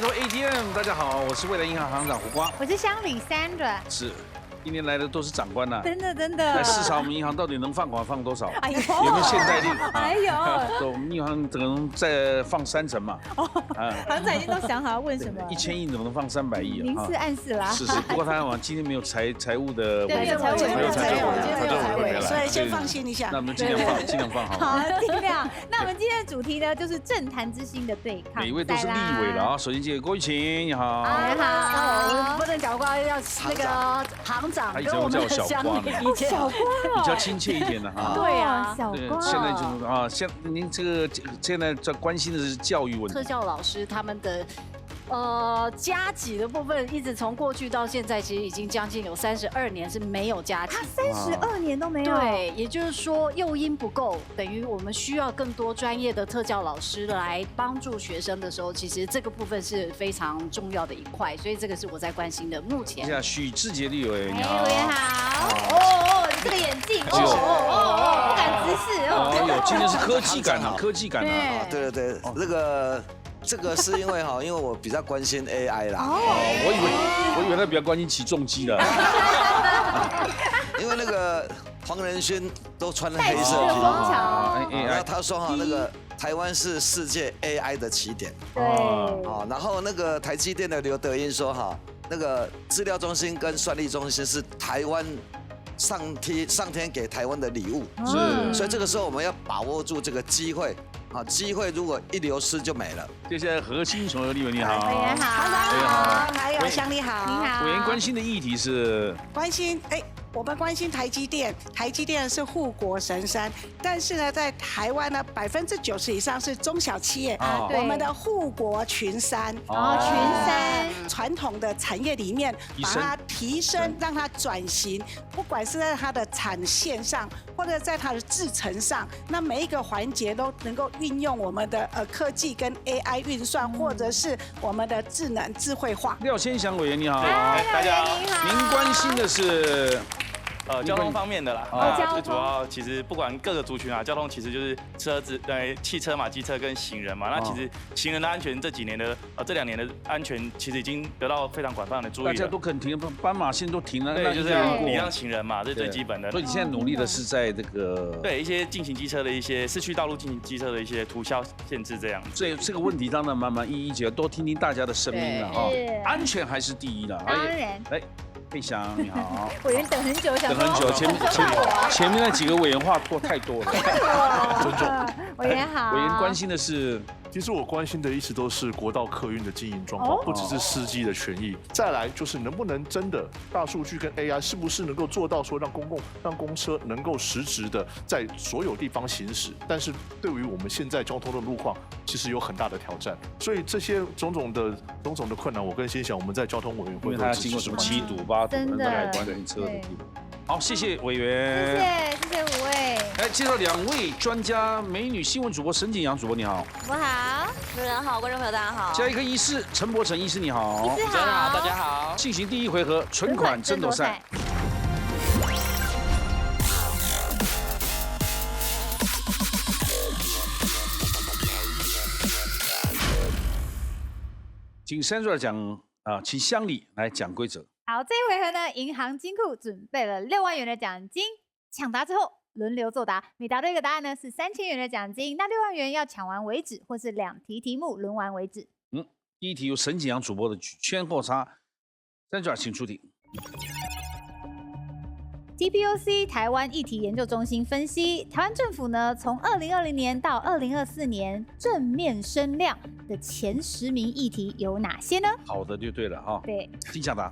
说 ATM， 大家好，我是未来银行行长胡瓜，我是乡里 Sandra， 是。今天来的都是长官呐，真的。来视察我们银行到底能放款放多少？哎呦，有没有现贷率？哎呦，我们银行可能再放3成嘛。行长已经都想好要问什么。1000亿怎么能放300亿啊？明示暗示啦。是，不过他好像今天没有财务的，没有财务委员，所以先放心一下。那我们尽量放好。好，尽量。那我们今天的主题呢，就是政坛之星的对抗。每一位都是立委了啊。首先介郭玉琴，你好。你好。我不能讲话，要那个行长。他以前会叫我小瓜呢，小瓜比较亲切一点的哈。对啊，小瓜。现在就您现在在关心的是教育问题。特教老师他们的加给的部分，一直从过去到现在，其实已经将近有32年是没有加给。32年都没有。对，也就是说诱因不够，等于我们需要更多专业的特教老师来帮助学生的时候，其实这个部分是非常重要的一块，所以这个是我在关心的。目前，许志杰立委，你好。委员好。你这个眼镜，不敢直视有，今天是科技感啊，科技感啊。对，这个是因为因为我比较关心 AI 啦。我以为他比较关心起重机的。因为那个黄仁勋都穿了黑色皮，然后他说那个台湾是世界 AI 的起点。对。然后那个台积电的刘德英说那个资料中心跟算力中心是台湾上天给台湾的礼物。是。所以这个时候我们要把握住这个机会。机会如果一流失就没了。接下来何清琼立委你好，委员好，还有乡里好，你好。委员关心的议题是我们关心台积电，台积电是护国神山，但是呢，在台湾呢，90%以上是中小企业，我们的护国群山，群山传统的产业里面把它提升，让它转型，不管是在它的产线上，或者在它的制程上，那每一个环节都能够运用我们的科技跟 AI 运算，或者是我们的智慧化。廖先祥委员你好，大家好，您关心的是？交通方面的啦，最主要其实不管各个族群啊，交通其实就是汽车嘛、机车跟行人嘛。那其实行人的安全这2年的安全其实已经得到非常广泛的注意了。大家都肯停，斑马线都停了，对，就是要礼让行人嘛，这是最基本的。所以你现在努力的是在这个对一些进行机车的一些市区道路进行机车的一些涂销限制这样。所以这个问题当然慢慢一一解决，多听听大家的声音了哈。安全还是第一的。当然。佩祥你好，委员等很久，等很久，前面那几个委员话太多了，尊重。委员好，委员关心的是。其实我关心的一直都是国道客运的经营状况，不只是司机的权益。再来就是能不能真的大数据跟 AI 是不是能够做到说让公车能够实质的在所有地方行驶？但是对于我们现在交通的路况，其实有很大的挑战。所以这些种种的困难，我跟先想我们在交通委员会都经过什么7堵8堵的来管理车的地方。好，谢谢委员，谢谢5位。来介绍2位专家，美女新闻主播沈景阳主播你好，主播好，主持人好，观众朋友大家好。加一个医师陈柏成医师你好，医师好，大家好。进行第1回合存款争夺赛。请Sandra讲请乡里来讲规则。好，这一回合呢，银行金库准备了6万元的奖金，抢答之后轮流作答，每答对一个答案呢是3000元的奖金。那6万元要抢完为止，或是2题题目轮完为止。第1题由沈景阳主播的举圈或叉，Sandra请出题。TPOC 台湾议题研究中心分析，台湾政府呢从2020年到2024年正面声量的前10名议题有哪些呢？好的就对了哈。对，请抢答。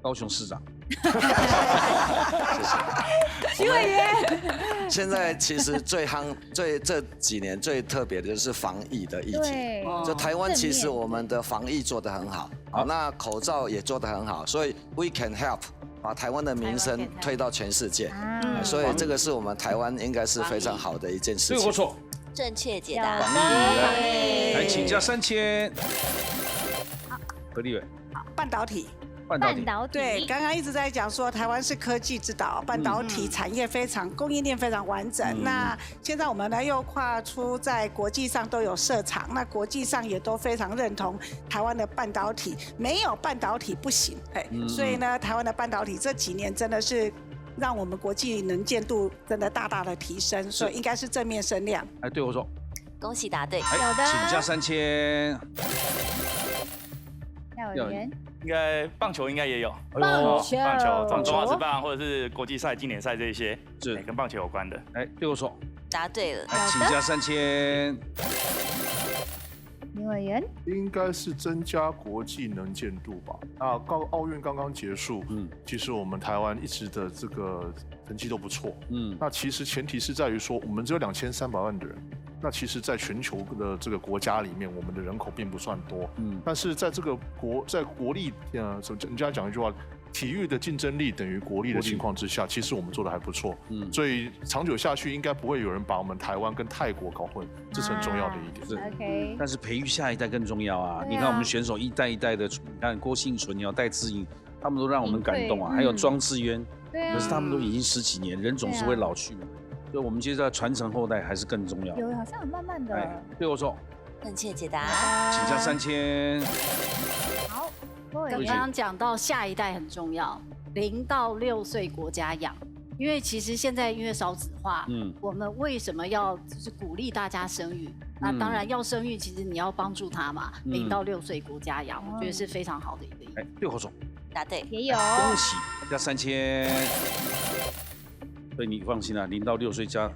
高雄市长。徐委员，现在其实这几年最特别的就是防疫的议题。就台湾其实我们的防疫做得很好，那口罩也做得很好，所以 we can help 把台湾的名声推到全世界。所以这个是我们台湾应该是非常好的一件事情。对或错？正确解答。防疫来请假3000。何立伟。半导体。半导体。对，刚刚一直在讲说台湾是科技之岛，半导体产业非常供应链非常完整。那现在我们呢又跨出在国际上都有设厂，那国际上也都非常认同台湾的半导体，没有半导体不行。所以呢，台湾的半导体这几年真的是让我们国际能见度真的大大的提升，所以应该是正面声量。哎，对我说，恭喜答对。有的，请加3000。廖委员，应该棒球应该也有，棒球中华职棒或者是国际赛、经典赛这一些，是跟棒球有关的。哎，对我说，答对了。哎，请加3000。林委员，应该是增加国际能见度吧。奥运刚刚结束，其实我们台湾一直的这个成绩都不错，那其实前提是在于说，我们只有2300万的人，那其实在全球的这个国家里面，我们的人口并不算多，但是在这个国力，人家讲一句话。体育的竞争力等于国力的情况之下，其实我们做的还不错，所以长久下去应该不会有人把我们台湾跟泰国搞混，这是很重要的一点。OK，但是培育下一代更重要啊！你看我们选手一代一代的，你看郭婞淳、戴资颖，他们都让我们感动啊。还有庄智渊，可是他们都已经10几年，人总是会老去嘛，所以我们接着传承后代还是更重要。有好像很慢慢的。对我说，正确解答。请加3000。好。刚刚讲到下一代很重要，0到6岁国家养，因为其实现在因为少子化，我们为什么要就是鼓励大家生育？那当然要生育，其实你要帮助他嘛。0到6岁国家养，我觉得是非常好的一个。哎，对我说，答对，也有，恭喜加3000。所以你放心啦，0到6岁加。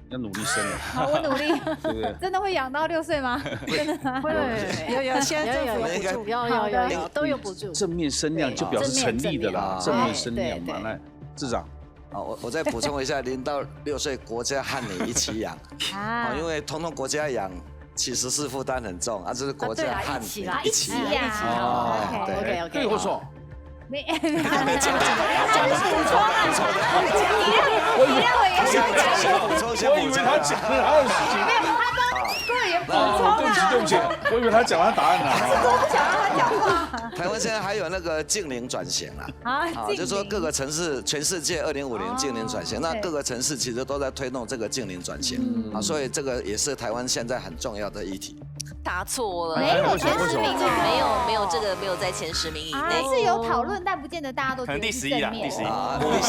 要努力生了，好，我努力，对不对？真的会养到6岁吗？真的吗？会，有，现在政府有补助，有都有补助。正面声量就表示成立的啦，正面声量嘛。来，市长，我再补充一下，0到6岁国家和你一起养，因为统国家养。其实是负担很重啊，这是国家和你一起养。OK，对我说。没讲补充啊！我以为他讲了他的事情，没有，他都也补充啊。对不起，我以为他讲他答案了。是我不想让他讲话。台湾现在还有那个净零转型啊，就是说各个城市，全世界2050净零转型，那各个城市其实都在推动这个净零转型啊，所以这个也是台湾现在很重要的议题。答错了，没有前10名啊，没有这个没有在前10名以内，是有讨论，但不见得大家都觉得是正面。第11名，或是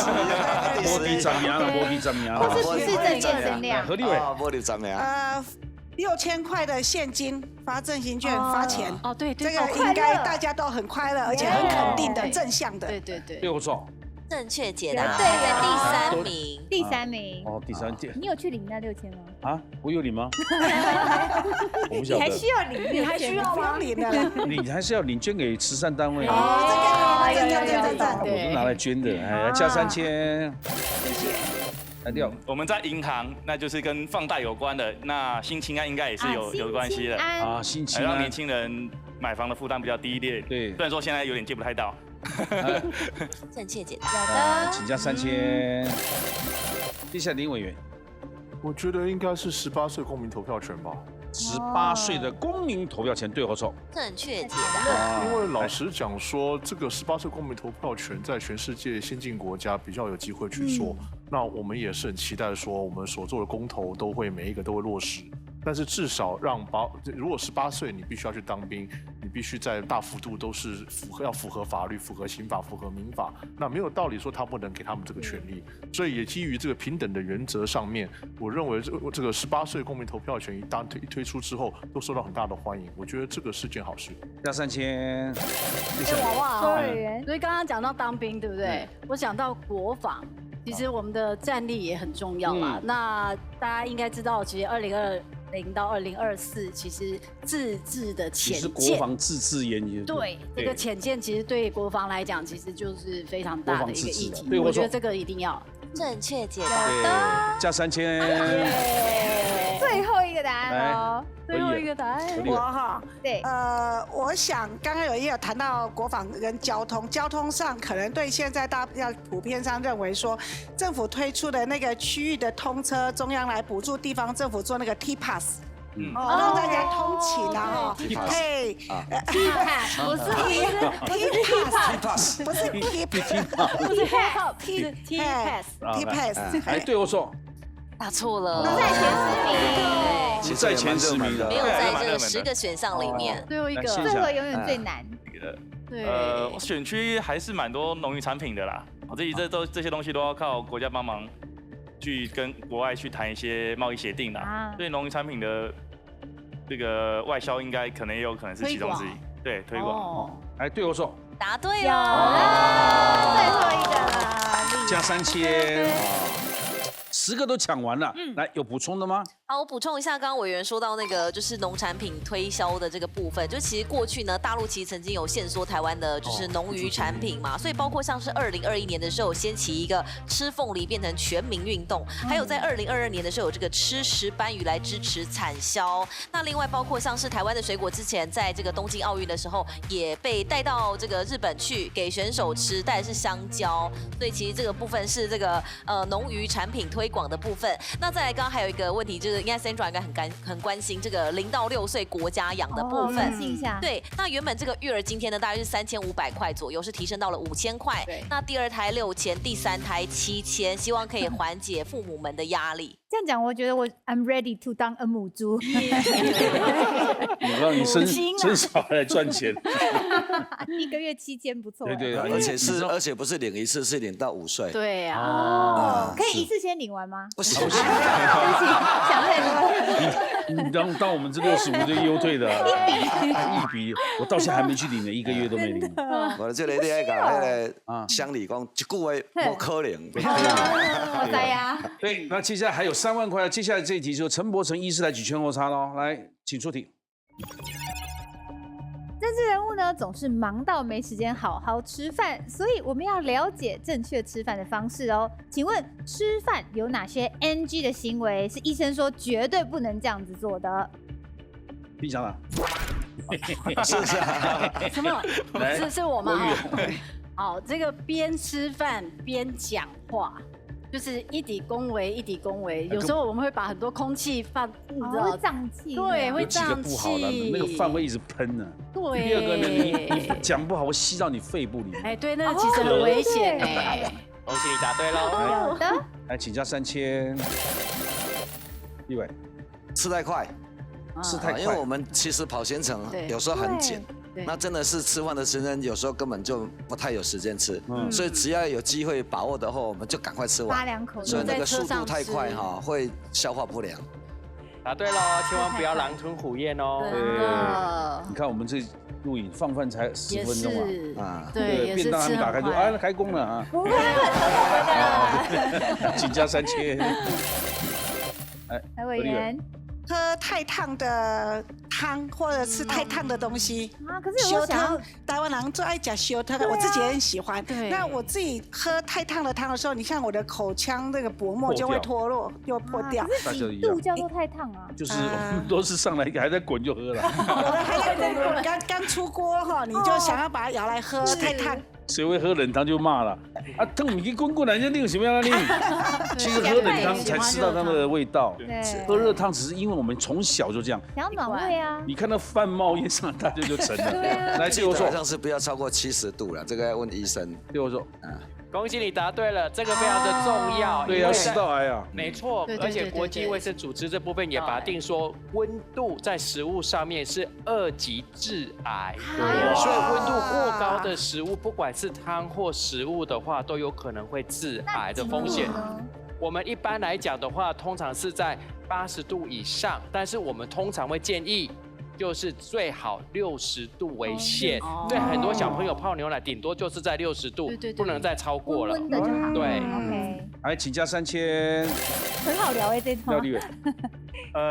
不是正面声量？何立伟，玻璃怎么样？6000块的现金发振兴券发钱对，这个应该大家都很快乐，而且很肯定的正向的。对我错。正确解答，在第3名。第3名。哦，第3届。你有去领那6000吗？啊，我有领吗？我不晓得。你还需要领？你还需要吗？领的。你还是要领，捐给慈善单位。我都拿来捐的，哎，加3000。谢谢。来掉。我们在银行，那就是跟放贷有关的。那新青安应该也是有关系的啊，新青安让年轻人买房的负担比较低一点。对，虽然说现在有点借不太到。正确解答。有的，请加3000。接下来林委员，我觉得应该是18岁公民投票权吧。18岁的公民投票权，对或错？正确解答。因为老实讲说，这个18岁公民投票权在全世界先进国家比较有机会去做。那我们也是很期待说，我们所做的公投都会每一个都会落实。但是至少如果18岁你必须要去当兵，你必须在大幅度都是要符合法律、符合刑法、符合民法，那没有道理说他不能给他们这个权利。所以也基于这个平等的原则上面，我认为这个18岁公民投票权一推出之后，都受到很大的欢迎。我觉得这个是件好事。加3000。所以刚刚讲到当兵，对不对？我想到国防。其实我们的战力也很重要啦。那大家应该知道，其实2020到2024，其实自制的潜舰，是国防自制研究。对，这个潜舰其实对国防来讲，其实就是非常大的一个议题。我觉得这个一定要正确解答。加3000。最后一个答案哦。最后一个答案，对，我想刚刚也有谈到国防跟交通上可能对现在大家普遍上认为说，政府推出的那个区域的通车，中央来补助地方政府做那个 T-Pass，让大家通勤啊，嘿，T pass 不是 T pass， 不是 T pass， 哎，对我说，答错了，在前10名，其实在前10名的，没有在这10个选项里面。最后一个，最后永远最难。对，选区还是蛮多农渔产品的啦。这些东西都要靠国家帮忙去跟国外去谈一些贸易协定啦。所以农渔产品的这个外销应该可能也有可能是其中之一。对，推广。哎，对我说，答对有了，最后一个了，加3000。10个都抢完了，来有补充的吗？好，我补充一下，刚刚委员说到那个就是农产品推销的这个部分，就其实过去呢，大陆其实曾经有限缩台湾的就是农渔产品嘛，所以包括像是2021年的时候掀起一个吃凤梨变成全民运动，还有在2022年的时候有这个吃石斑鱼来支持产销。那另外包括像是台湾的水果，之前在这个东京奥运的时候也被带到这个日本去给选手吃，带的是香蕉，所以其实这个部分是这个农渔产品推广的部分。那再来，刚刚还有一个问题就是。应该 Sandra 应该很关心这个0到6岁国家养的部分。对，那原本这个育儿津贴呢，大概是3500块左右，是提升到了5000块。那第2胎6000，第3胎7000，希望可以缓解父母们的压力。这样讲，我觉得I'm ready to 当恩母猪。你让你生小孩来赚钱，1个月7000不错。对，而且不是领一次，是领到5岁。对呀。哦，可以一次先领完吗？不行。想太多。你当我们这65就优退的，一笔，我到现在还没去领呢，1个月都没领。我这里你爱讲那个乡里讲一句话不可能。我在呀。对，那接下来还有3万块，接下来这一题就陈柏成医师来举全国差喽，来，请出题。政治人物呢总是忙到没时间好好吃饭，所以我们要了解正确吃饭的方式哦。请问吃饭有哪些 NG 的行为是医生说绝对不能这样子做的？闭上了。是啊。什么？是我吗？好，这个边吃饭边讲话。就是一底恭维，一底恭维。有时候我们会把很多空气放，你知道，会胀气。对，会胀气。不好了，那个饭会一直喷呢。对。第二个呢，你讲不好，会吸到你肺部里面。哎，对，那个其实很危险哎。恭喜你答对喽。好的。来，请加3000。立伟，吃太快。吃太快，因为我们其实跑行程有时候很紧。那真的是吃饭的时间，有时候根本就不太有时间吃，所以只要有机会把握的话，我们就赶快吃完。扒2口，所以那个速度太快哈，会消化不良。答对喽，千万不要狼吞虎咽哦。对，你看我们这录影放饭才10分钟啊，对，便当还没打开就开工了啊。不会，请加3000。来，委员。喝太烫的汤，或者吃太烫的东西啊。可是有想，台湾人最爱讲烧汤，我自己也很喜欢。那我自己喝太烫的汤的时候，你看我的口腔那个薄膜就会脱落，又破掉。几度叫做太烫啊？就是我们都是上来还在滚就喝了。我的还在滚，刚出锅哈，你就想要把它舀来喝，太烫。谁会喝冷汤就骂了啊！汤你给滚过来，人家另什么样的令？其实喝冷汤才吃到它的味道，喝热汤只是因为我们从小就这样，想暖胃啊。你看到饭冒烟上来，大家就成了。来，对我说，好像是不要超过70度了，这个要问医生。对我说，恭喜你答对了，这个非常的重要。对，要食道癌啊。没错，而且国际卫生组织这部分也把定说，温度在食物上面是2级致癌，所以温度过高的食物，不管是汤或食物的话，都有可能会致癌的风险。我们一般来讲的话，通常是在80度以上，但是我们通常会建议。就是最好60度为限，对很多小朋友泡牛奶，顶多就是在60度，不能再超过了。温的就好。对 ，OK。来，请加3000。很好聊这套。立伟。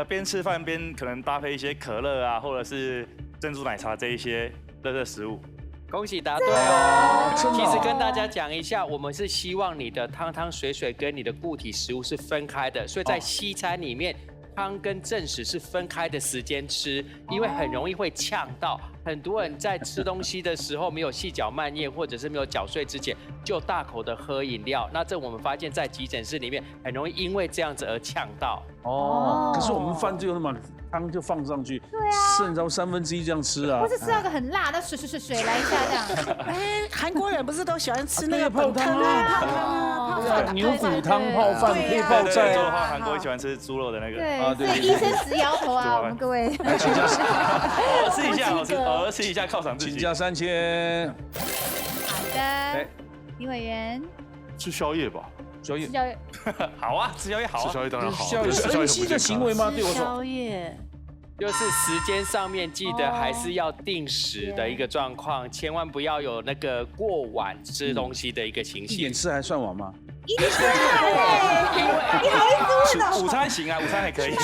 边吃饭边可能搭配一些可乐啊，或者是珍珠奶茶这一些热食物。恭喜答对哦！其实跟大家讲一下，我们是希望你的汤汤水水跟你的固体食物是分开的，所以在西餐里面。汤跟正食是分开的时间吃，因为很容易会呛到，很多人在吃东西的时候没有细嚼慢咽，或者是没有嚼碎之前，就大口的喝饮料。那这我们发现，在急诊室里面很容易因为这样子而呛到。可是我们饭就那么汤就放上去，对啊，剩到1/3这样吃啊。或是吃到个很辣，那水来一下这样。韩国人不是都喜欢吃那个泡汤啊？牛骨汤泡饭配泡菜的话，韩国喜欢吃猪肉的那个。对，所以医生直摇头啊，我们各位。来，请假试一下，我试一下犒赏自己。请假3000。好的，林委员。吃宵夜吧。宵夜，好啊，吃宵夜好啊，吃宵夜当然好。宵夜是 NG 的行为吗？对我说，宵夜就是时间上面记得还是要定时的一个状况，千万不要有那个过晚吃东西的一个情形。1点吃还算晚吗？1点吃你好意思问哦？午餐行啊，午餐还可以。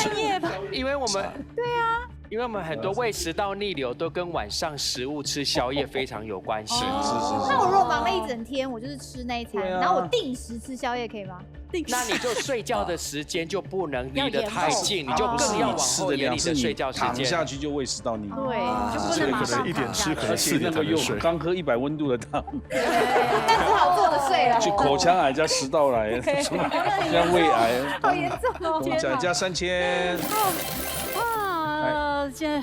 因为我们对啊。因为我们很多胃食道逆流都跟晚上食物吃宵夜非常有关系。那我如果忙了一整天，我就是吃那一餐，然后我定时吃宵夜，可以吗？那你就睡觉的时间就不能离得太近，你就更要往后延你的睡觉时间。躺下去就胃食道逆流。对，就不能马上1点吃，可能4点才能睡。刚喝100温度的汤，但只好坐着睡了。就口腔癌加食道癌，加胃癌，好严重哦！加3000。现在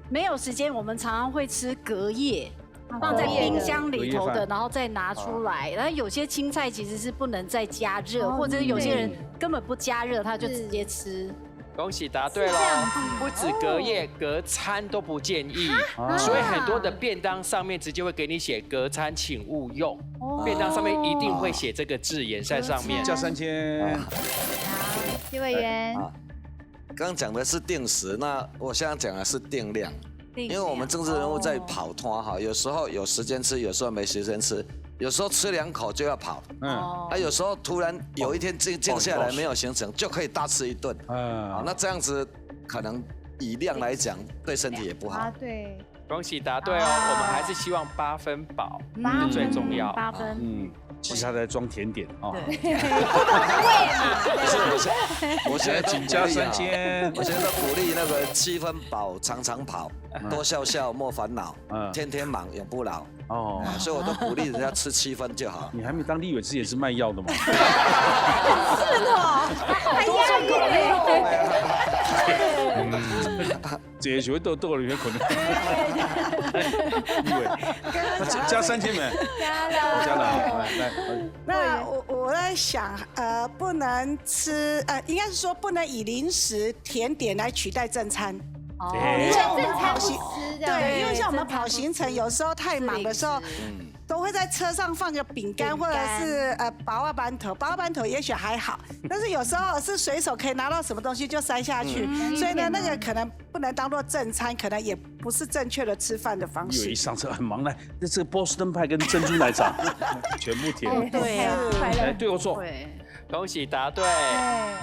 没有时间，我们常常会吃隔夜，放在冰箱里头的，然后再拿出来。然后有些青菜其实是不能再加热，或者是有些人根本不加热，他就直接吃。恭喜答对了，不止隔夜，隔餐都不建议。所以很多的便当上面直接会给你写隔餐请勿用，便当上面一定会写这个字眼在上面。加3000。徐委员。刚刚讲的是定时，那我现在讲的是定量，因为我们政治人物在跑团哈，有时候有时间吃，有时候没时间吃，有时候吃2口就要跑，有时候突然有一天静下来没有行程，就可以大吃一顿，那这样子可能以量来讲对身体也不好。对，恭喜答对哦，我们还是希望8分饱是最重要。8分。其他在装甜点啊。我现在请加3000。我现在都鼓励那个7分饱，常常跑，多笑笑莫烦恼，天天忙永不老。所以我都鼓励人家吃7分就好。你还没当立委之前是卖药的吗？是哦，还押韵。这些会豆里面可能。立委，加3000没？加了。来。那我在想，不能吃，应该是说不能以零食甜点来取代正餐。像正餐不吃这样。对，因为像我们跑行程，有时候太忙的时候，都会在车上放个饼干或者是拔瓦板头也许还好，但是有时候是随手可以拿到什么东西就塞下去，所以呢，那个可能不能当做正餐，可能也不是正确的吃饭的方式。以为一上车很忙来，那这个波士顿派跟珍珠奶茶全部甜。对呀，对我错。恭喜答对。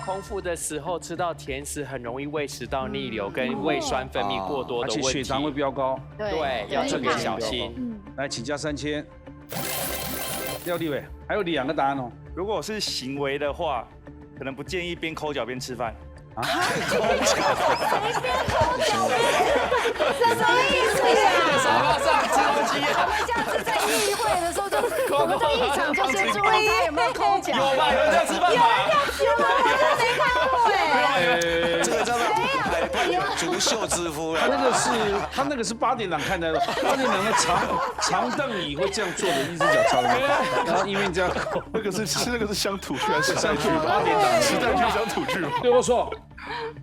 空腹的时候吃到甜食，很容易胃食道逆流跟胃酸分泌过多的问题，而且血糖会飙高。对，要特别小心。来，请加3000。廖立伟，还有2个答案哦。如果是行为的话，可能不建议边抠脚边吃饭。什么意思呀？我们下次在议会的时候，我们在议场就先注意他有没有抠脚。有吧？有人这样吃饭吗？有人这样吃吗？我真的没看过哎。这个叫做竹袖之夫他那个是8点档看的，8点档的长凳椅会这样坐的，一只脚朝那边，然后一面这样抠。那个是乡土剧还是时代剧？8点档时代剧乡土剧。对我错。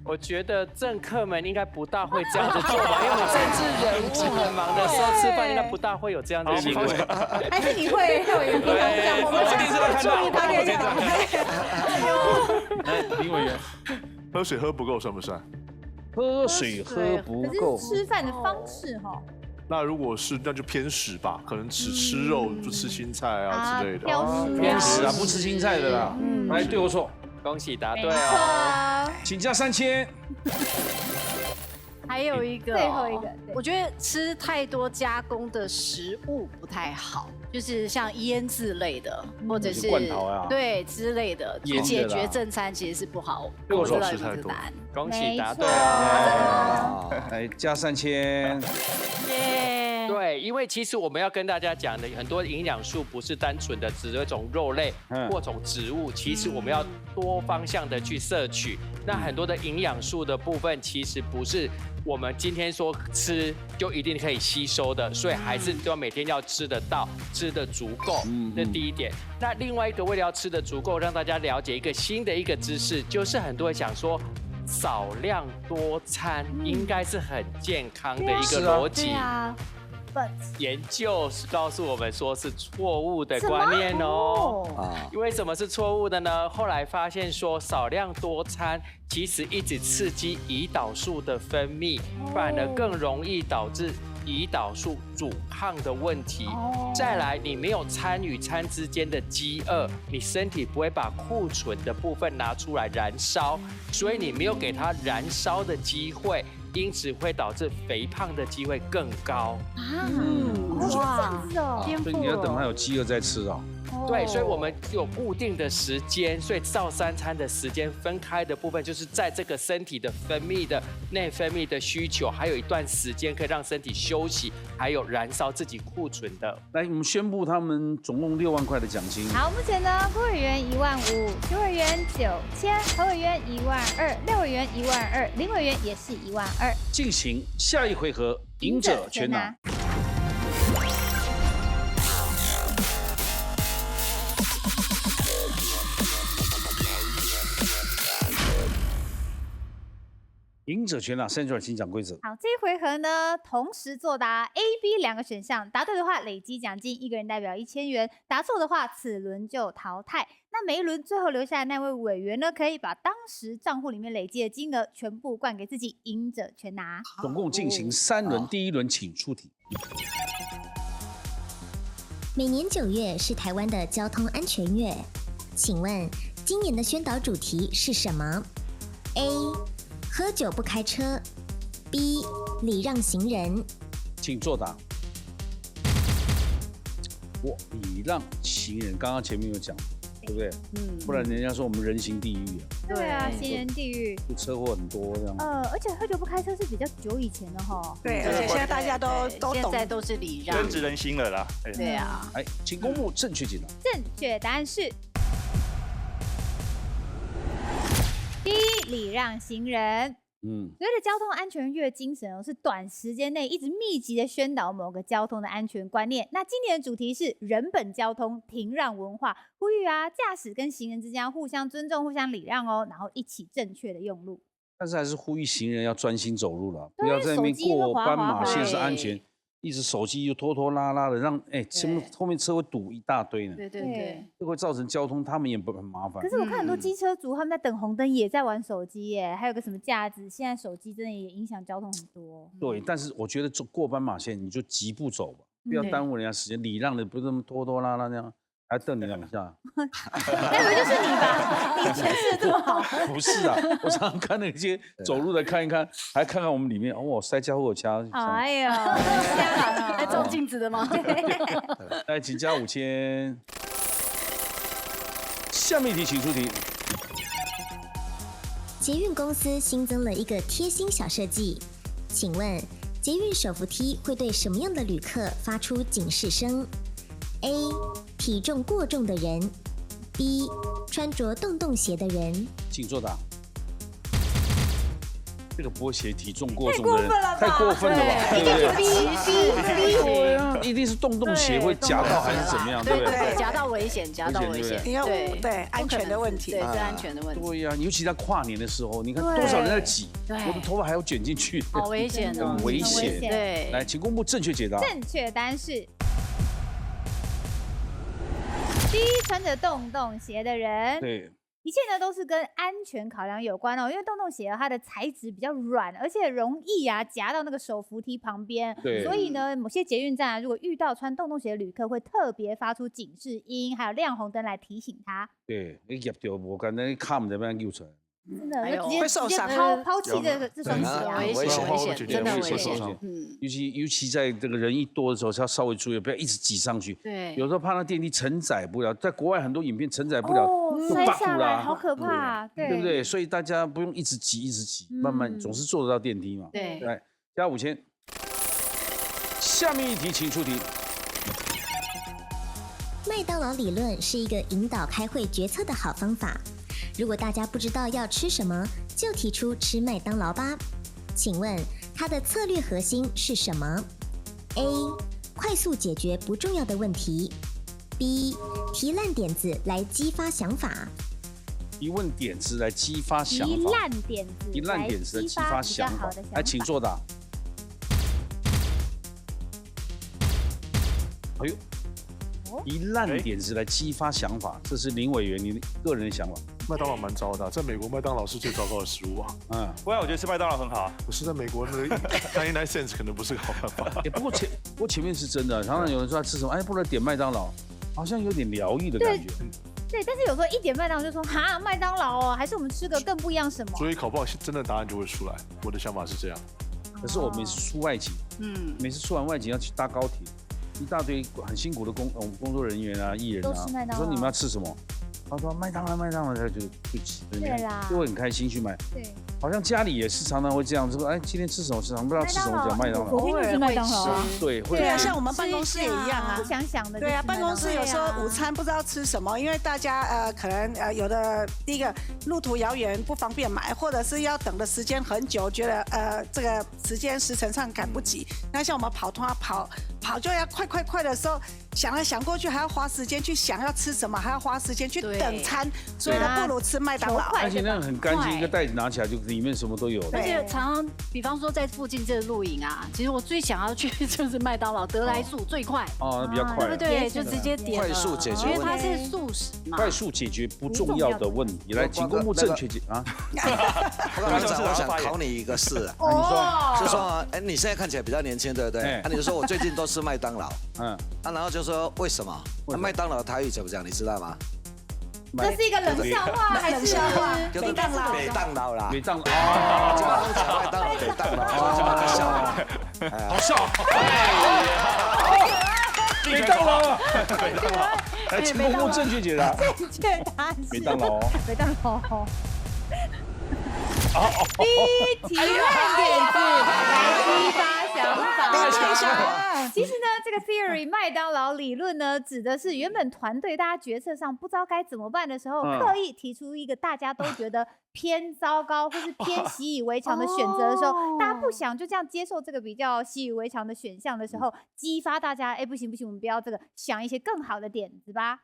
我觉得政客们应该不大会这样子做吧，因为我们政治人物很忙的时候吃饭，应该不大会有这样的行为。还是你会？我们电视上看到。来，林委员，喝水喝不够算不算？喝水喝不够。可是吃饭的方式哈。那如果是那就偏食吧，可能只吃肉不吃青菜啊之类的。偏食啊，不吃青菜的啦。来，对我错。恭喜答对哦，请加3000。还有一个，最后一个，我觉得吃太多加工的食物不太好，就是像腌制类的，或者是罐头啊，对之类的，去解决正餐其实是不好。对我错，吃太多。恭喜答对哦，来加3000。耶。对，因为其实我们要跟大家讲的很多营养素不是单纯的只有一种肉类或种植物，其实我们要多方向的去摄取。那很多的营养素的部分，其实不是我们今天说吃就一定可以吸收的，所以还是都要每天要吃得到，吃得足够。这第一点。那另外一个，为了要吃得足够，让大家了解一个新的一个知识，就是很多人想说少量多餐应该是很健康的一个逻辑。研究告诉我们说是错误的观念哦。因为什么是错误的呢？后来发现说少量多餐其实一直刺激胰岛素的分泌，反而更容易导致胰岛素阻抗的问题。再来，你没有餐与餐之间的饥饿，你身体不会把库存的部分拿出来燃烧，所以你没有给它燃烧的机会。因此会导致肥胖的机会更高哇，所以你要等他有饥饿再吃啊。对，所以我们有固定的时间，所以照3餐的时间分开的部分，就是在这个身体的分泌的内分泌的需求，还有一段时间可以让身体休息，还有燃烧自己库存的。来，我们宣布他们总共6万块的奖金。好，目前呢，顾委员15000，徐委员9000，何委员12000，廖委员12000，林委员也是12000。进行下一回合，赢者全拿。赢者全拿，Sandra，请讲规则。好，这一回合呢，同时作答 A、B 2个选项，答对的话累积奖金1个人代表1000元，答错的话此轮就淘汰。那每一轮最后留下的那位委员呢，可以把当时账户里面累积的金额全部灌给自己，赢者全拿。总共进行3轮，第一轮请出题。每年9月是台湾的交通安全月，请问今年的宣导主题是什么 ？A. 喝酒不开车 B. 礼让行人，请作答。礼让行人，刚刚前面有讲，对不对？不然人家说我们人行地狱啊。对啊，行人地狱，车祸很多这样。而且喝酒不开车是比较久以前的哈。对，而且现在大家都懂，现在都是礼让，深植人心了啦。对啊。来，请公布正确解答。正确答案是第一，礼让行人。随着交通安全月精神是短时间内一直密集的宣导某个交通的安全观念。那今年的主题是人本交通停让文化，呼吁驾驶跟行人之间互相尊重、互相礼让哦，然后一起正确的用路。但是还是呼吁行人要专心走路了，不要在那边过斑马线是安全。一直手机又拖拖拉拉的，让后面车会堵一大堆呢。对，这会造成交通，他们也很麻烦。可是我看很多机车族他们在等红灯也在玩手机耶，还有个什么架子，现在手机真的也影响交通很多。对，但是我觉得过斑马线你就疾步走吧，不要耽误人家时间，礼让的不是那么拖拖拉拉那样。还瞪你2下，那不就是你吧？你诠释的这么好。不是啊，我常常看那些走路的看一看，还看看我们里面，塞加货加。哎呦，还照镜子的吗？来，请加5000。下面一题，请出题。捷运公司新增了一个贴心小设计，请问捷运手扶梯会对什么样的旅客发出警示声 ？A. 体重过重的人 B. 穿着洞洞鞋的人，请作答。这个波鞋体重过重的人太过分了吧？一定是 B， 一定是洞洞鞋会夹到还是怎么样？对不对？夹到危险，夹到危险。对安全的问题，对，是安全的问题。对呀，尤其在跨年的时候，你看多少人在挤，我的头发还要卷进去，好危险，很危险。对，来，请公布正确解答。正确答案是第一，穿着洞洞鞋的人。对。一切呢都是跟安全考量有关哦，因为洞洞鞋它的材质比较软，而且容易夹到那个手扶梯旁边，所以呢，某些捷运站如果遇到穿洞洞鞋的旅客，会特别发出警示音，还有亮红灯来提醒他。对，你夹到无干，那卡唔得俾救出来。真的会受伤，抛弃这双鞋，危险，真的危险。尤其在这个人一多的时候，要稍微注意，不要一直挤上去。对，有时候怕那电梯承载不了，在国外很多影片承载不了，摔下来好可怕，对不对？所以大家不用一直挤，慢慢总是坐得到电梯嘛。对，来加5000。下面一题，请出题。麦当劳理论是一个引导开会决策的好方法。如果大家不知道要吃什么，就提出吃麦当劳吧。请问它的策略核心是什么 ？A. 快速解决不重要的问题 ；B. 提烂点子来激发想法。提问点子来激发想法。提烂点子来激发想法。来，请作答。哎呦，提烂点子来激发想法，这是林委员你个人的想法。麦当劳蛮糟的，在美国麦当劳是最糟糕的食物啊。不然我觉得吃麦当劳很好。可是在美国那99 cents 可能不是个好办法。不过前面是真的，常常有人说他吃什么，不能点麦当劳，好像有点疗愈的感觉。对，但是有时候一点麦当劳就说哈麦当劳哦，还是我们吃个更不一样什么？所以搞不好真的答案就会出来。我的想法是这样。可是我每次出外景，每次出完外景要去搭高铁，一大堆很辛苦的工作人员啊、艺人啊，我说你们要吃什么？他说麦当劳，他就吃，对啦，就会很开心去买。对，好像家里也是常常会这样，说今天吃什么？不知道吃什么，讲麦当劳。我平时吃麦当劳啊。对，对啊，像我们办公室也一样啊，不想的。对啊，办公室有时候午餐不知道吃什么，因为大家可能有的第一个路途遥远不方便买，或者是要等的时间很久，觉得这个时程上赶不及。那像我们跑就要快的时候，想来想过去还要花时间去想要吃什么，还要花时间去等餐，所以呢不如吃麦当劳。而且那个很干净，一个袋子拿起来就里面什么都有。而且常常，比方说在附近这露营啊，其实我最想要去就是麦当劳，得来速最快。那比较快，对不对？就直接点。快速解决问题，因为它是素食嘛。快速解决不重要的问题，来，请公布正确解啊。我想考你一个事，你说，就说，你现在看起来比较年轻，对不对？你就说我最近都吃麦当劳，然后就说为什么？麦当劳台语怎么讲？你知道吗？这是一个冷笑话还是笑话？北当劳啦，北当劳，麦当劳北当劳，好笑，北当劳，来，请公布正确解答。正确答案是北当劳。第一提烂点子来激发想法。其实呢，这个 theory 麦当劳理论呢，指的是原本团队大家决策上不知道该怎么办的时候，刻意提出一个大家都觉得偏糟糕或是偏习以为常的选择的时候，大家不想就这样接受这个比较习以为常的选项的时候，激发大家，不行，我们不要这个，想一些更好的点子吧。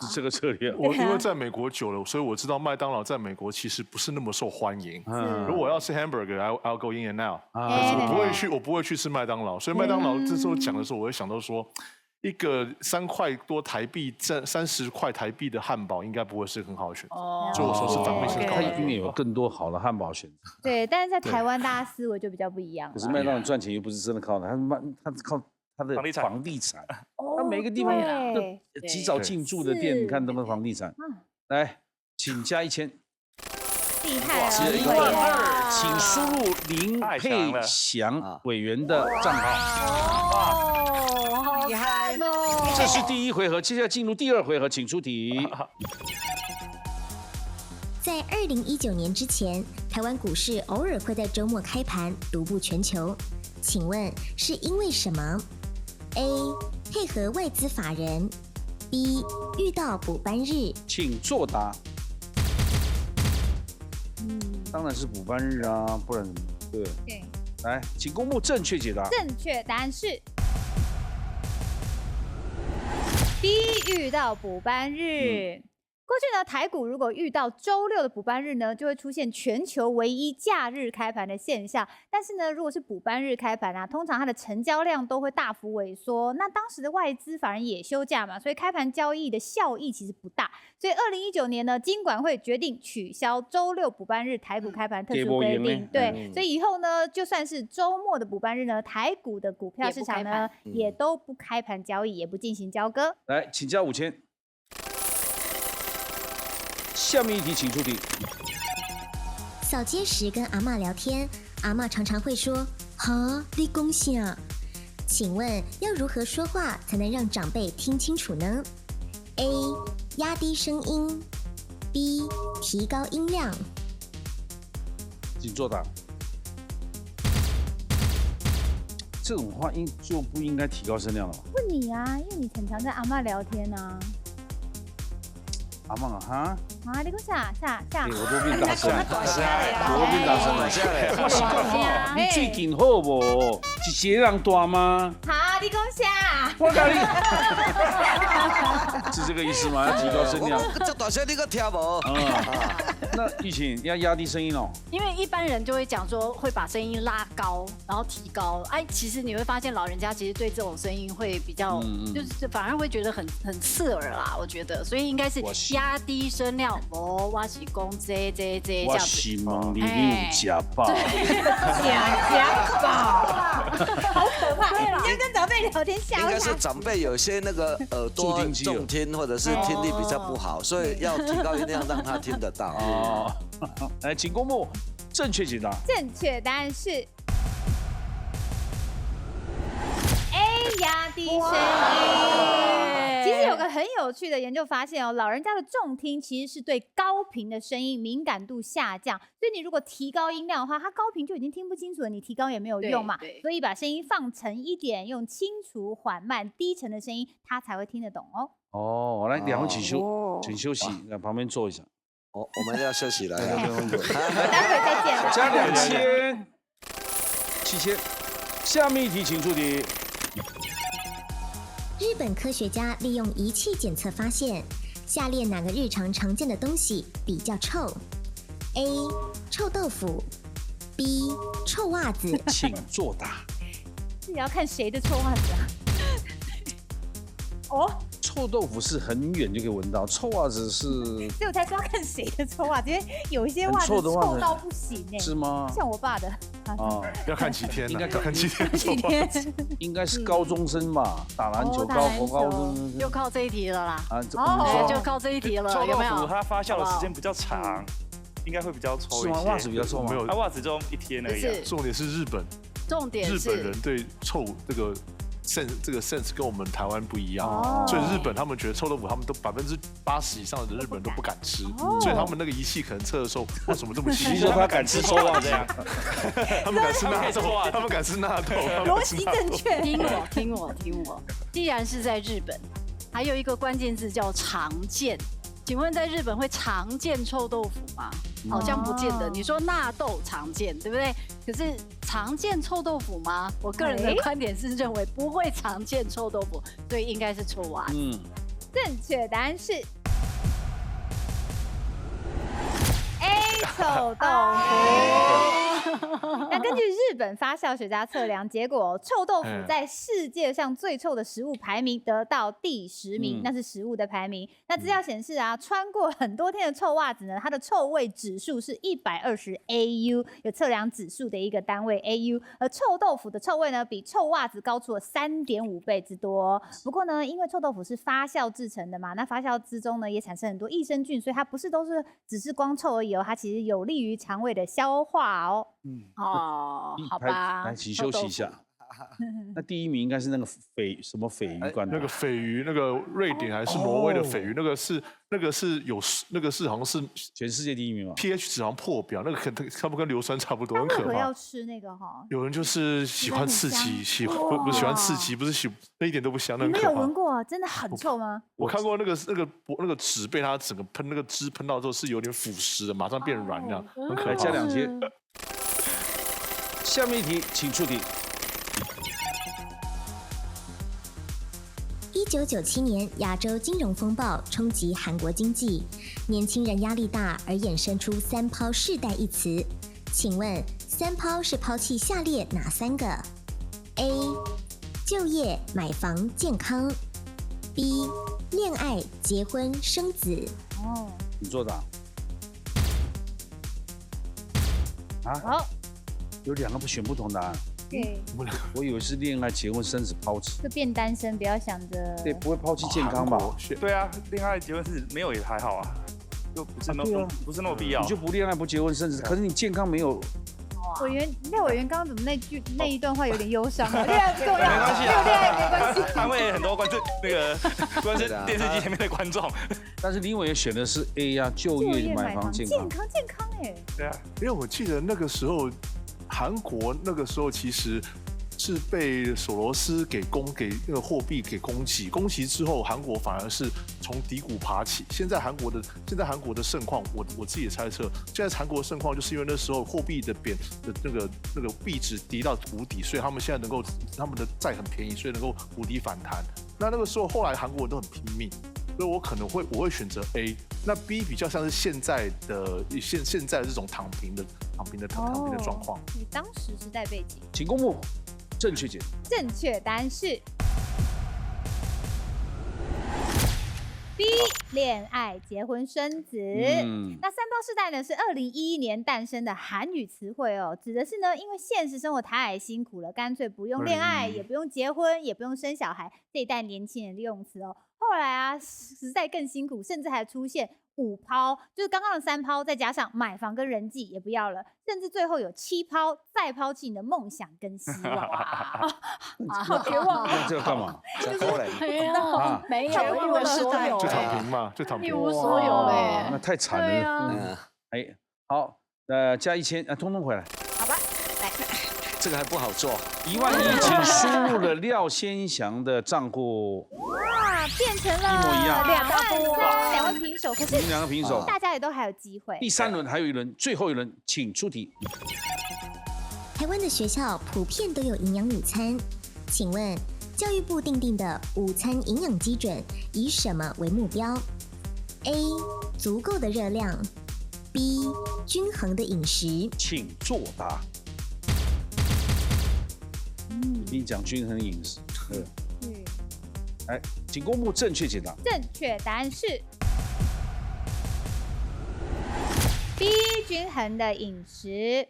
是这个策略。我因为在美国久了，所以我知道麦当劳在美国其实不是那么受欢迎。如果我要吃 hamburger，I'll go in and out。我不会去吃麦当劳。所以麦当劳这时候讲的时候，我会想到说，一个3块多台币、30块台币的汉堡，应该不会是很好的选择。所以我说是反面思考。它一定有更多好的汉堡选择。对，但是在台湾大家思维就比较不一样。可是麦当劳赚钱又不是真的靠它，它靠它的房地产。它每个地方及早进驻的店，你看他们房地产。来，请加1000。厉害啊！请输入林佩祥委员的账号。厉害哦！这是第1回合，接下来进入第2回合，请出题。在2019年之前，台湾股市偶尔会在周末开盘，独步全球。请问是因为什么 ？A. 配合外资法人 B. 遇到补班日，请作答。当然是补班日啊，不然怎么对？来，请公布正确解答。正确答案是 B. 遇到补班日。过去呢，台股如果遇到周6的补班日呢，就会出现全球唯一假日开盘的现象。但是呢，如果是补班日开盘啊，通常它的成交量都会大幅萎缩。那当时的外资反而也休假嘛，所以开盘交易的效益其实不大。所以2019年呢，金管会决定取消周6补班日台股开盘特殊规定。对，所以以后呢，就算是周末的补班日呢，台股的股票市场呢，也都不开盘交易，也不进行交割。来，请加5000。下面一题，请出题。扫街时跟阿嬷聊天，阿嬷常常会说：“哈，你讲啥？”请问要如何说话才能让长辈听清楚呢 ？A. 压低声音 B. 提高音量。请作答。这种话就不应该提高声量了吧？问你啊，因为你很常跟阿嬷聊天啊。阿嬷啊，哈？啊，你讲下，我都变大声了，我都变大声了。我是讲，你最近好无？是一个人大吗？好，你讲下。我跟你，是这个意思吗？要提高声量。这大声你个听无？那玉琴要压低声音哦。因为一般人就会讲说会把声音拉高，然后提高。哎，其实你会发现老人家其实对这种声音会比较，就是反而会觉得很刺耳啦。我觉得，所以应该是压低声量。哦，我是讲这样子。我是问你有吃饱？假饱，好可怕！你要跟长辈聊天吓应该是长辈有些那个耳朵重听或者是听力比较不好，所以要提高音量让他听得到。哦，来，请公布正确解答。正确答案是 A， 压低声音。其实有个很有趣的研究发现哦，老人家的重听其实是对高频的声音敏感度下降，所以你如果提高音量的话，他高频就已经听不清楚了，你提高也没有用嘛。所以把声音放沉一点，用清楚、缓慢、低沉的声音，他才会听得懂哦。哦，来，两位请休息，来旁边坐一下。我们要休息了，待会再见。加2000、7000。下面一题，请出题。日本科学家利用仪器检测发现，下列哪个日常常见的东西比较臭 ？A. 臭豆腐 B. 臭袜子。请作答。这也要看谁的臭袜子啊？哦。臭豆腐是很远就可以闻到，臭袜子是，所以我才说要看谁的臭袜子，因为有一些袜子臭到不行哎，是吗？像我爸的啊，要看几天，应该看几天，应该是高中生吧，打篮球高中，就靠这一题了啦，就靠这一题了，臭豆腐它发酵的时间比较长，应该会比较臭一些。袜子比较臭吗？没有，它袜子就1天而已。重点是日本人对臭这个 sense 跟我们台湾不一样，所以日本他们觉得臭豆腐，他们都80%以上的日本人都不敢吃，所以他们那个仪器可能测的时候，为什么这么稀？你说他敢吃臭袜这样？他们敢吃纳豆，他们敢吃纳豆。逻辑正确。听我。既然是在日本，还有一个关键字叫常见。请问在日本会常见臭豆腐吗？好像不见得。你说纳豆常见，对不对？可是常见臭豆腐吗？我个人的观点是认为不会常见臭豆腐，所以应该是臭袜子。正确答案是 A 臭豆腐。那根据日本发酵学家测量结果，臭豆腐在世界上最臭的食物排名得到第10名，那是食物的排名。那资料显示啊，穿过很多天的臭袜子呢，它的臭味指数是120 AU， 有测量指数的一个单位 AU。而臭豆腐的臭味呢，比臭袜子高出了3.5倍之多。不过呢，因为臭豆腐是发酵制成的嘛，那发酵之中呢也产生很多益生菌，所以它不是只是光臭而已哦，它其实有利于肠胃的消化哦。好吧，来，请休息一下。那第1名应该是那个什么鲱鱼罐头，那个鲱鱼，那个瑞典还是挪威的鲱鱼，那个是好像是全世界第1名嘛 ，pH 值好像破表，那个差不多跟硫酸差不多，很可怕。要吃那个哈？有人就是喜欢刺激，喜欢刺激，不是那一点都不香，那很可怕。你没有闻过啊？真的很臭吗？我看过那个纸被它整个喷那个汁喷到之后是有点腐蚀的，马上变软这样，很可怕。加2些。下面一题，请出题。1997年亚洲金融风暴冲击韩国经济，年轻人压力大而衍生出3抛世代一词。请问3抛是抛弃下列哪3个 ？A. 就业、买房、健康 ；B. 恋爱、结婚、生子。你作答。好。有2个不选不同答案。对，我以为是恋爱、结婚、生子、抛弃。就变单身，不要想着。对，不会抛弃健康吧？对啊，恋爱、结婚是没有也还好啊，就不是那么必要。你就不恋爱、不结婚、生子，可是你健康没有。廖委员刚刚怎么那一段话有点忧伤啊？恋爱不重要，没关系，没有恋爱没关系。安慰很多观众，关是电视机前面的观众。但是林委员选的是 A 呀，就业、买房、健康哎。对啊，因为我记得那个时候。韩国那个时候其实是被索罗斯给那个货币给攻击之后，韩国反而是从低谷爬起。现在韩国的盛况，我自己也猜测，现在韩国的盛况就是因为那时候货币的那个币值低到谷底，所以他们现在他们的债很便宜，所以能够谷底反弹。那个时候后来韩国人都很拼命，所以我会选择 A。那 B 比较像是现在的这种躺平的状况。你当时时代背景，请公布正确解。正确答案是 B， 恋爱、结婚、生子。那三胞世代呢是2011年诞生的韩语词汇哦，指的是呢，因为现实生活太辛苦了，干脆不用恋爱，也不用结婚，也不用生小孩，这一代年轻人的用词哦。后来啊，实在更辛苦，甚至还出现5抛，就是刚刚的3抛，再加上买房跟人际也不要了，甚至最后有7抛，再抛弃你的梦想跟希望啊！绝望了，这个干嘛？没有一无所有，就躺平嘛，就躺平，一无所有哎，那太惨了。哎，好，加1000，通通回来。好吧，来，这个还不好做。1万1，请输入了廖先祥的账户。哇，变成了一模一样2万3，2位平手。可是你们2个平手，大家也都还有机会。第3轮还有1轮，最后1轮，请出题。台湾的学校普遍都有营养午餐，请问教育部订定的午餐营养基准以什么为目标 ？A. 足够的热量 ，B. 均衡的饮食。请作答。你讲均衡饮食，来，请公布正确解答。正确答案是 B， 均衡的饮食。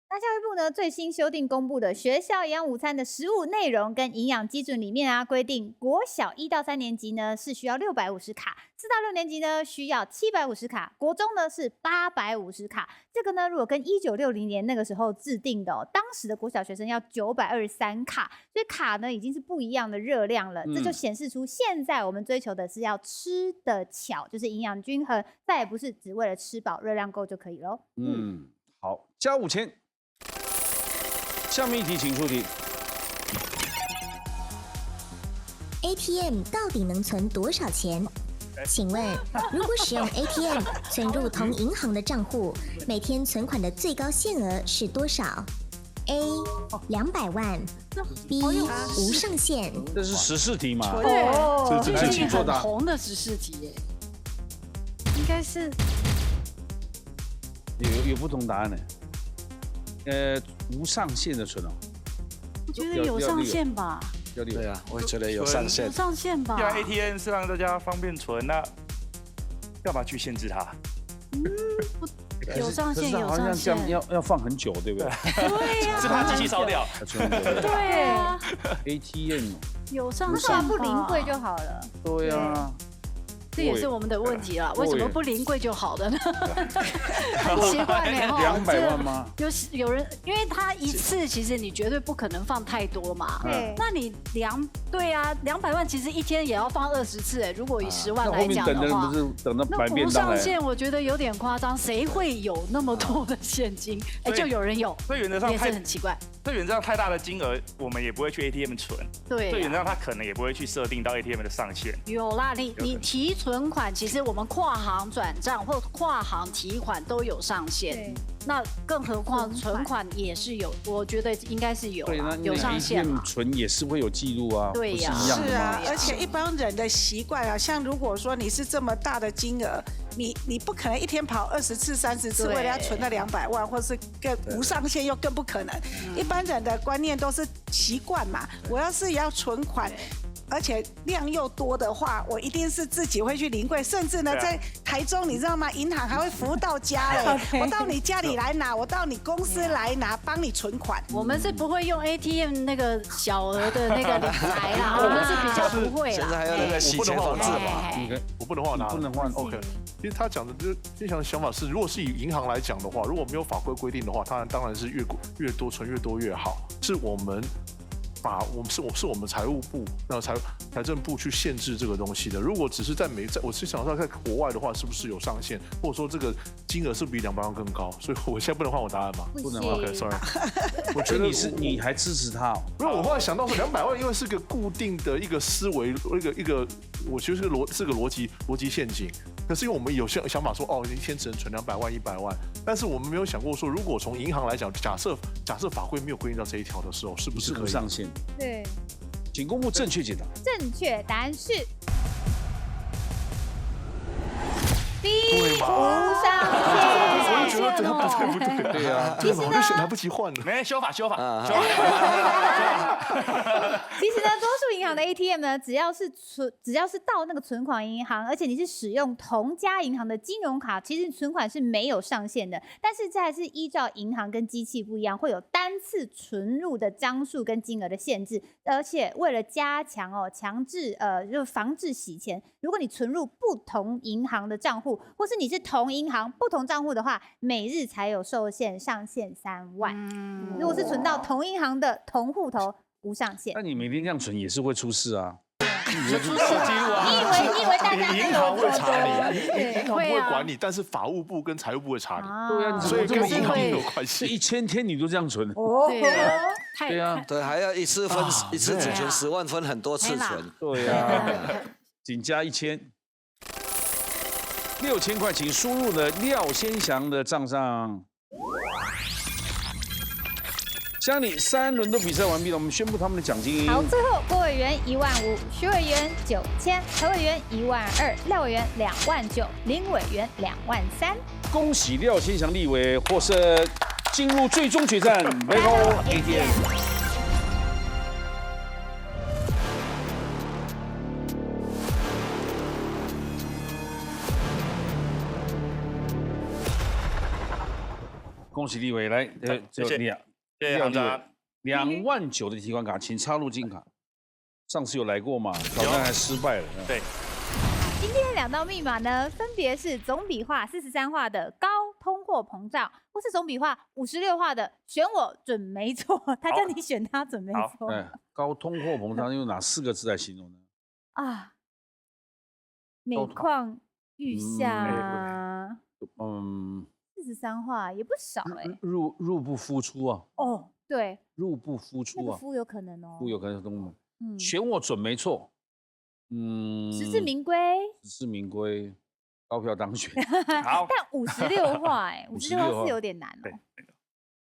那教育部呢最新修订公布的学校营养午餐的食物内容跟营养基准里面啊，规定国小1到3年级呢是需要650卡，4到6年级呢需要750卡，国中呢是850卡。这个呢如果跟1960年那个时候制定的当时的国小学生要923卡，所以卡呢已经是不一样的热量了。这就显示出现在我们追求的是要吃得巧，就是营养均衡，再也不是只为了吃饱热量够就可以咯。好，加5000。下面一题，请出题。ATM 到底能存多少钱？请问，如果使用 ATM 存入同银行的账户，每天存款的最高限额是多少 ？A. 200万 ，B. 无上限。这是时事题嘛？对，这是请作答。红的时事题耶，应该是有不同答案呢。无上限的存哦，我觉得有上限吧。对啊，我也觉得有上限。有上限吧。对啊 ，ATM 是让大家方便存，那干嘛去限制它？有上限，有上限。好像这样要放很久，对不对？对呀。是怕机器烧掉。对啊。ATM 有上限，不临柜就好了。对啊。这也是我们的问题了，为什么不临柜就好了呢？很奇怪呢。200万吗？有人，因为他一次其实你绝对不可能放太多嘛。那你对啊，200万其实一天也要放20次哎。如果以10万来讲的话，等到那不上限我觉得有点夸张，谁会有那么多的现金？哎，就有人有。所以原则上也是很奇怪。所以原则上太大的金额，我们也不会去 ATM 存。对。所以原则上他可能也不会去设定到 ATM 的上限。有啦，你提存款，其实我们跨行转账或跨行提款都有上限，那更何况存款也是有，我觉得应该是有有上限嘛。存也是会有记录啊，对呀，是啊，而且一般人的习惯啊，像如果说你是这么大的金额，你不可能一天跑20次、30次，为了要存那200万，或是更无上限又更不可能。一般人的观念都是习惯嘛，我要是要存款。而且量又多的话，我一定是自己会去临柜，甚至呢，在台中你知道吗？银行还会服务到家嘞，我到你家里来拿，我到你公司来拿，帮你存款。我们是不会用 ATM 那个小额的那个理财啦，我们是比较不会啦。现在还有那个洗钱防治法，我不能换拿，不能换。OK， 其实他讲的就是金祥的想法是，如果是以银行来讲的话，如果没有法规规定的话，当然是越多存越多越好，是我们我们财务部财政部去限制这个东西的。如果只是我是想到在国外的话，是不是有上限，或者说这个金额是比200万更高？所以我现在不能换我答案吗？不能。OK， sorry。我觉得你还支持他？因为我后来想到说200万，因为是个固定的一个思维，一个，我觉得是个逻辑陷阱。可是因为我们有些想法说，哦，一天只能存200万、100万，但是我们没有想过说，如果从银行来讲，假设法规没有规定到这一条的时候，是不是可以上限？对，请公布正确解答。正确答案是 B， 无上限。我就觉得不对。对啊，对嘛，我就来不及换了。没修法。其实呢，多数银行的 ATM 呢，只要是到那个存款银行，而且你是使用同家银行的金融卡，其实存款是没有上限的。但是这还是依照银行跟机器不一样，会有单次存入的张数跟金额的限制。而且为了加强强制就防止洗钱，如果你存入不同银行的账户，或是你是同银行不同账户的话，每日才有受限，上限3万。如果是存到同银行的同户头，无上限。那你每天这样存也是会出事啊。你就出事记录啊！你以为大家银行会查你，银行不会管你，但是法务部跟财务部会查你。对啊，所以跟银行没有关系。1000天你都这样存？对啊，对，还要一次只存10万，分很多次存。对啊，仅加1000。6000块，请输入了廖先祥的账上。乡里3轮都比赛完毕了，我们宣布他们的奖金。好，最后郭委员15000，徐委员9000，何委员12000，廖委员29000，林委员23000。恭喜廖先祥立委获胜，进入最终决战 Battle ATM。恭喜立委来，谢谢2万9的提款卡，请插入金卡。上次有来过嘛？挑战还失败了。对。今天2道密码呢，分别是总笔画43画的高通货膨胀，或是总笔画56画的选我准没错。他叫你选他准没错。高通货膨胀用哪4个字来形容呢？啊，每况愈下。43画也不少入不敷出啊。哦，对，入不敷出啊。那个敷有可能哦。敷有可能选我准没错。实至名归。实至名归，高票当选。好，但56画56画是有点难哦。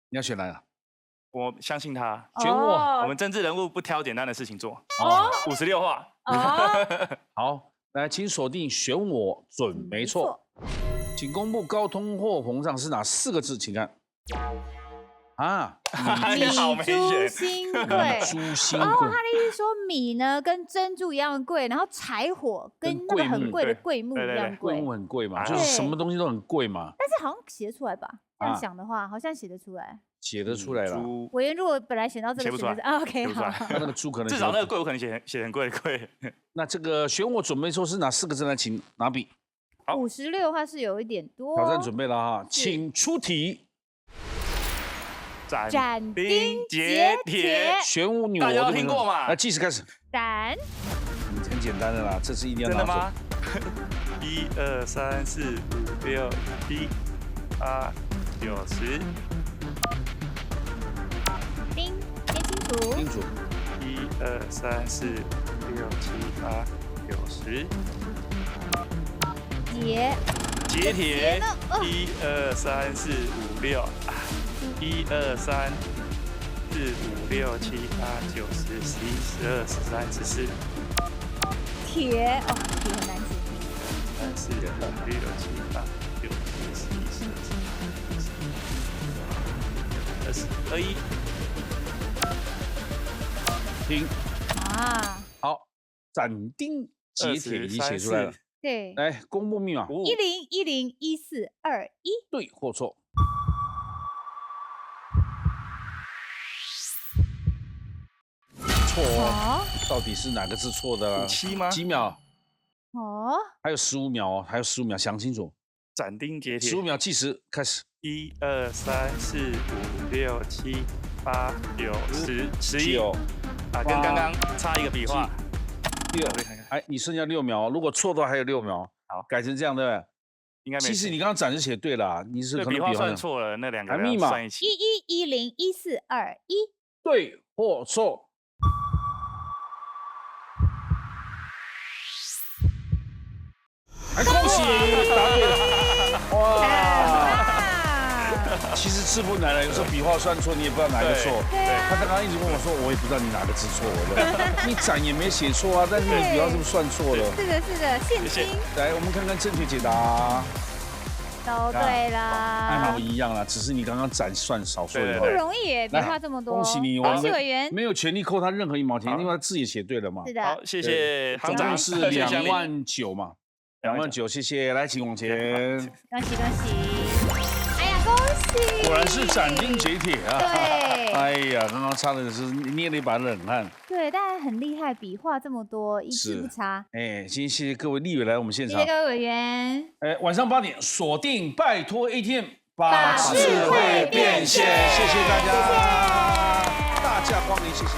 你要选哪个？我相信他。选我。我们政治人物不挑简单的事情做。56画。好，来，请锁定选我准没错。请公布高通货膨胀是哪4个字？请看。啊，米珠新贵。珠新贵。他的意思说米呢跟珍珠一样贵，然后柴火跟那个很贵的桂木一样贵。桂木很贵嘛，就是什么东西都很贵嘛。但是好像写得出来吧？这样想的话，好像写得出来。写得出来了。委员如果本来选到这个，写不出来。OK， 好。那个猪可能至少那个贵，我可能写很贵的贵。那这个选我准没错是哪4个字呢？请拿笔。 56话是有一点多。挑战准备了哈，请出题。斩钉截铁，玄武女大家听过嘛？来，计时开始。斩。很简单的啦，这次一定要拿准。真的吗？1、2、3、4、5、6、7、8、9、10。听清楚。清楚。1、2、3、4、5、6、7、8、9、10。 截铁，1、2、3、4、5、6，1、2、3、4、5、6、7、8、9、10、11、12、13、14。铁哦，铁很难解。3、4、5、6、7、8、9、10、11、12、13、14、21。停。啊。好，斩钉截铁已经写出来了。 对，来公布密码10101421，对或错？错哦，到底是哪个字错的啦？7吗？几秒？哦，还有15秒哦，还有15秒，想清楚。斩钉截铁。15秒计时开始。1、2、3、4、5、6、7、8、9、10、11。啊，跟刚刚差一个笔画。哎，你剩下6秒，如果错的话还有6秒。好，改成这样对不对？应该没。其实你刚刚展示写对了，你是可能笔画算错了，那2个密码算一起。11101421，对或错？恭喜答对了！哇！其实字不难了，有时候笔画算错，你也不知道哪一个错。他刚刚一直问我说，我也不知道你哪个字错了。你展也没写错啊，但是你笔画是不是算错了？是的，现金。来，我们看看正确解答。都对了，还好一样啦，只是你刚刚展算少说一不容易耶，笔画这么多。恭喜你，恭喜委员，没有权利扣他任何1毛钱，因为他字也写对了嘛。是的，好，谢谢行长，是29000嘛，29000，谢谢，来，请往前。恭喜！哎呀，恭喜！果然是斩钉截铁啊！对，哎呀，刚刚差的是捏了一把冷汗。对，但很厉害，笔画这么多，一字不差。哎，今天谢谢各位立委来我们现场，谢谢各位委员。哎，晚上8点锁定，拜托 ATM 把智慧变现，谢谢大家，大驾光临，谢谢。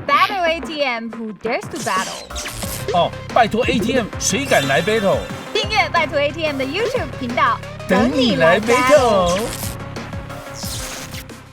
Battle ATM, who dares to battle？ 哦，拜托 ATM， 谁敢来 battle？ 订阅拜托 ATM 的 YouTube 频道，等你来 battle。